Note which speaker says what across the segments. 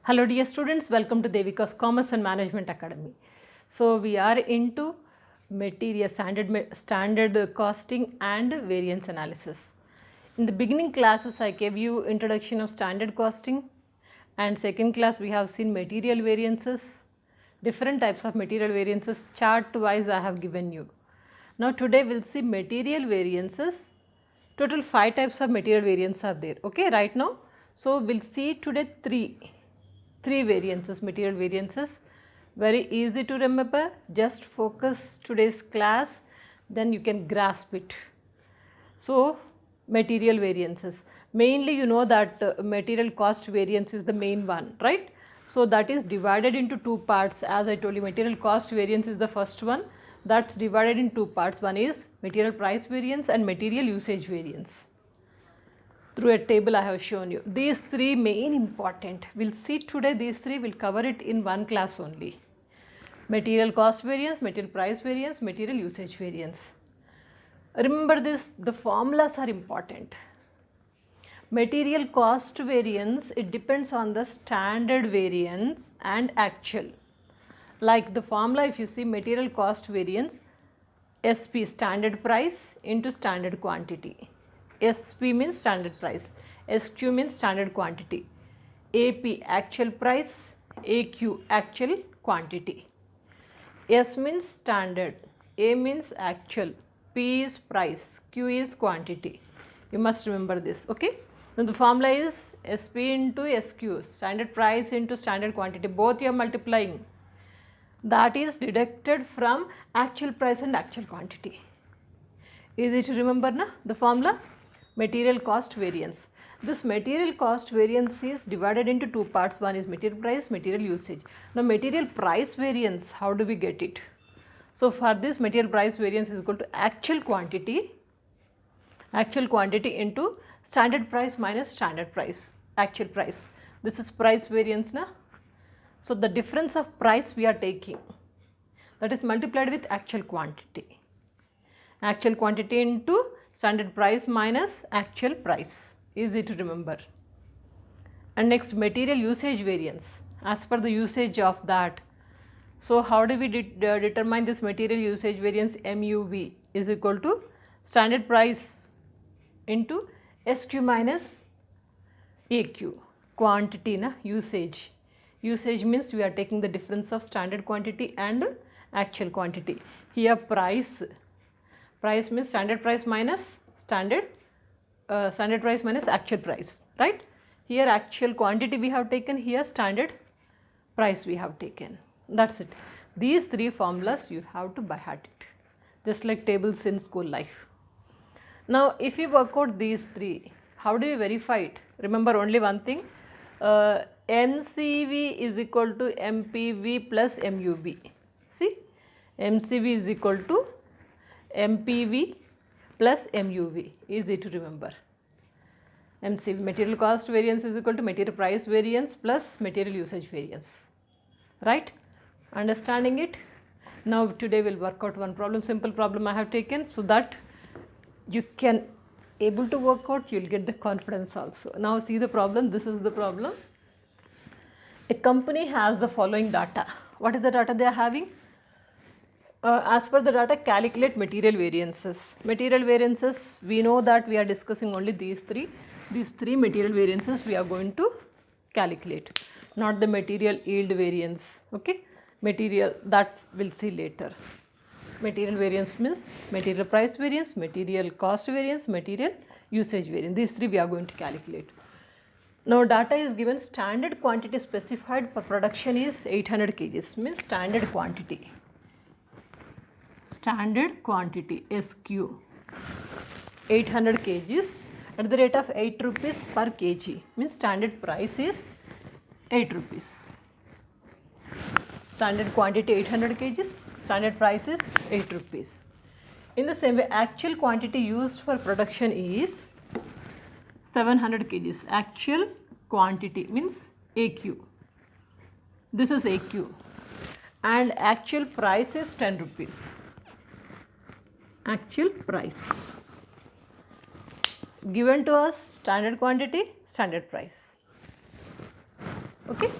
Speaker 1: Hello dear students, welcome to Devika's Commerce and Management Academy. So we are into material standard costing and variance analysis. In the beginning classes I gave you introduction of standard costing, and second class we have seen material variances, different types of material variances, chart wise I have given you. Now today we will see material variances. Total 5 types of material variance are there, okay, right now. So we will see today three variances, material variances, very easy to remember. Just focus today's class, then you can grasp it. So material variances, mainly you know that material cost variance is the main one, right? So that is divided into two parts. As I told you, material cost variance is the first one, that's divided in two parts. One is material price variance and material usage variance. Through a table I have shown you. These three main important. We will see today these three, we will cover it in one class only. Material cost variance, material price variance, material usage variance. Remember this, the formulas are important. Material cost variance, it depends on the standard variance and actual. Like the formula, if you see material cost variance, SP standard price into standard quantity. SP means standard price, SQ means standard quantity, AP actual price, AQ actual quantity. S means standard, A means actual, P is price, Q is quantity. You must remember this, okay. Then the formula is SP into SQ, standard price into standard quantity, both you are multiplying. That is deducted from actual price and actual quantity. Easy to remember na, the formula? Material cost variance. This material cost variance is divided into two parts. One is material price, material usage. Now material price variance, how do we get it? So for this, material price variance is equal to actual quantity into standard price minus standard price, actual price. This is price variance na. So the difference of price we are taking, that is multiplied with actual quantity. Actual quantity into standard price minus actual price, easy to remember. And next, material usage variance, as per the usage of that. So how do we determine this material usage variance? MUV is equal to standard price into SQ minus AQ, quantity na, usage. Usage means we are taking the difference of standard quantity and actual quantity. Here price means standard price minus standard price minus actual price, right? Here actual quantity we have taken, here standard price we have taken. That's it. These three formulas you have to by heart it, just like tables in school life. Now if you work out these three, how do you verify it? Remember only one thing, MCV is equal to MPV plus MUV. See, MCV is equal to MPV plus MUV, easy to remember. MCV, material cost variance, is equal to material price variance plus material usage variance, right? Understanding it? Now today we will work out one problem, simple problem I have taken, so that you can able to work out, you will get the confidence also. Now see the problem, this is the problem. A company has the following data. What is the data they are having? As per the data, calculate material variances. Material variances, we know that we are discussing only these three. These three material variances we are going to calculate, not the material yield variance, okay. Material, that we'll see later. Material variance means material price variance, material cost variance, material usage variance. These three we are going to calculate. Now data is given, standard quantity specified for production is 800 kgs, means standard quantity. Standard quantity SQ 800 kgs at the rate of 8 rupees per kg, means standard price is 8 rupees. Standard quantity 800 kgs, standard price is 8 rupees. In the same way, actual quantity used for production is 700 kgs. Actual quantity means AQ. This is AQ. And actual price is 10 rupees. Actual price. Given to us standard quantity, standard price. Okay.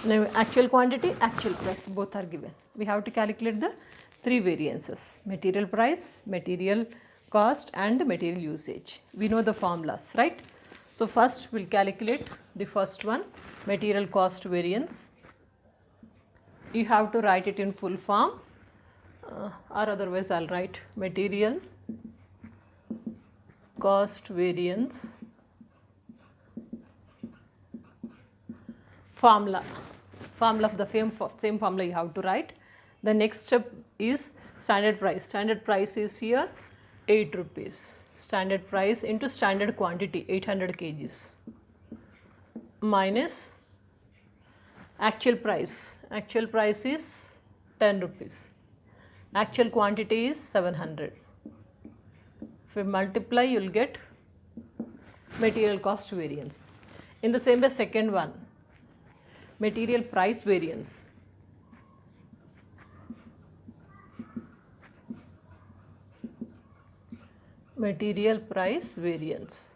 Speaker 1: Now actual quantity, actual price, both are given. We have to calculate the three variances: material price, material cost and material usage. We know the formulas, right? So first we'll calculate the first one, material cost variance. You have to write it in full form or otherwise I'll write material cost variance formula of the same formula you have to write. The next step is standard price. Standard price is here 8 rupees. Standard price into standard quantity 800 kgs minus actual price. Actual price is 10 rupees. Actual quantity is 700. If you multiply, you will get material cost variance. In the same way, second one, material price variance. Material price variance.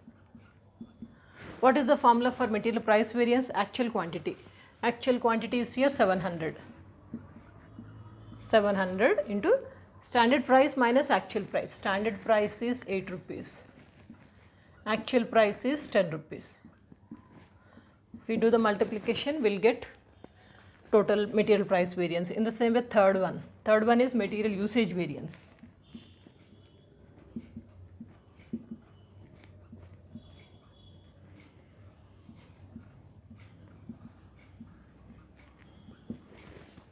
Speaker 1: What is the formula for material price variance? Actual quantity. Actual quantity is here 700. 700 into standard price minus actual price. Standard price is 8 rupees. Actual price is 10 rupees. If we do the multiplication, we will get total material price variance. In the same way, third one is material usage variance.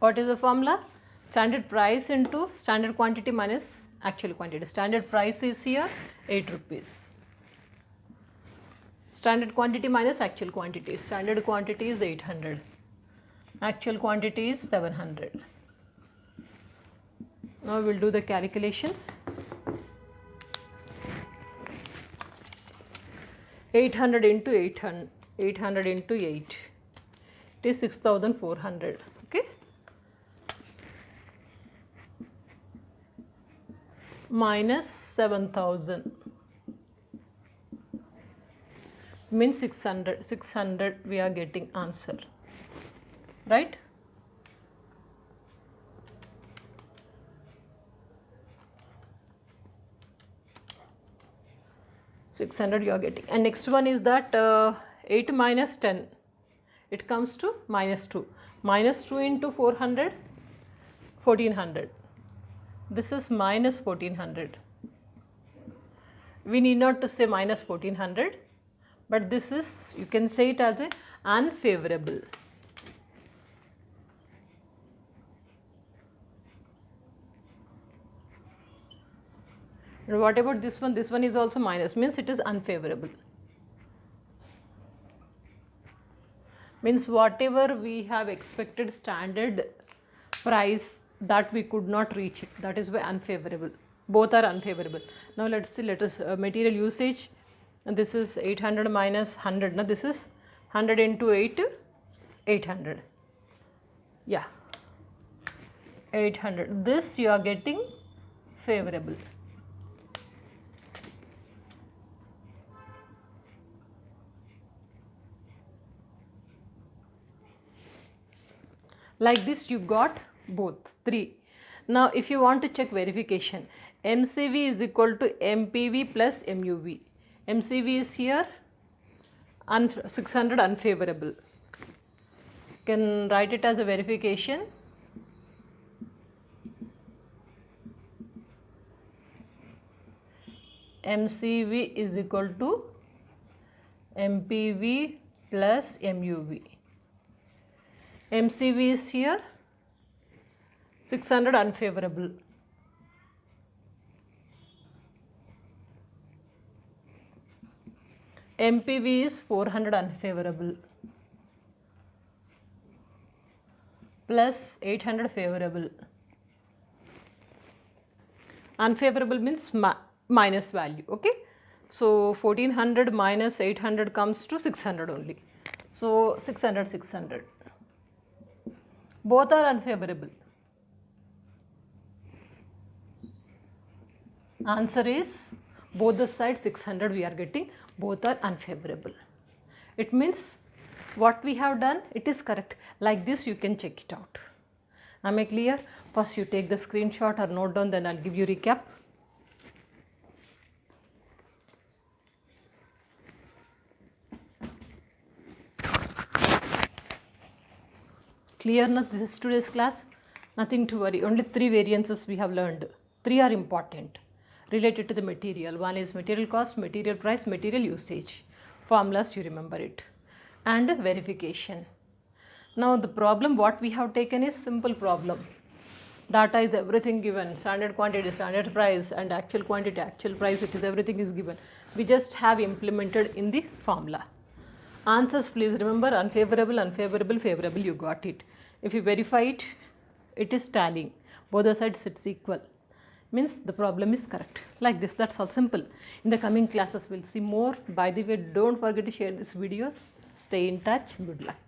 Speaker 1: What is the formula? Standard price into standard quantity minus actual quantity. Standard price is here 8 rupees. Standard quantity minus actual quantity. Standard quantity is 800. Actual quantity is 700. Now we will do the calculations. 800 into 800, 800 into 8. It is 6400. Okay. Minus 7000 means 600. 600 we are getting answer, right? $600 you are getting. And next one is that 8 minus 10, it comes to minus 2. Minus 2 into 400, 1400. This is minus 1400. We need not to say minus 1400, but this is, you can say it as a unfavorable. And what about this one? This one is also minus, means it is unfavorable. Means whatever we have expected standard price, that we could not reach it. That is why unfavorable. Both are unfavorable. Now let's see, let us material usage. And this is 800 minus 100. Now this is 100 into 8, 800. Yeah, 800. This you are getting favorable. Like this you got both, 3. Now if you want to check verification, MCV is equal to MPV plus MUV. MCV is here 600 unfavorable. You can write it as a verification. MCV is equal to MPV plus MUV. MCV is here 600 unfavorable. MPV is 400 unfavorable plus 800 favorable. Unfavorable means minus value, okay. So 1400 minus 800 comes to 600 only. So 600, 600. Both are unfavorable. Answer is both the sides 600 we are getting, both are unfavorable. It means what we have done, it is correct. Like this you can check it out. Am I clear? First you take the screenshot or note down, then I'll give you recap. Clear now? This is today's class. Nothing to worry. Only 3 variances we have learned. 3 are important related to the material. One is material cost, material price, material usage. Formulas, you remember it. And verification. Now the problem what we have taken is simple problem. Data is everything given, standard quantity, standard price, and actual quantity, actual price, it is everything is given. We just have implemented in the formula. Answers, please remember, unfavorable, unfavorable, favorable, you got it. If you verify it, it is tallying. Both the sides it's equal. Means the problem is correct. Like this, that's all simple. In the coming classes, we'll see more. By the way, don't forget to share these videos. Stay in touch. Good luck.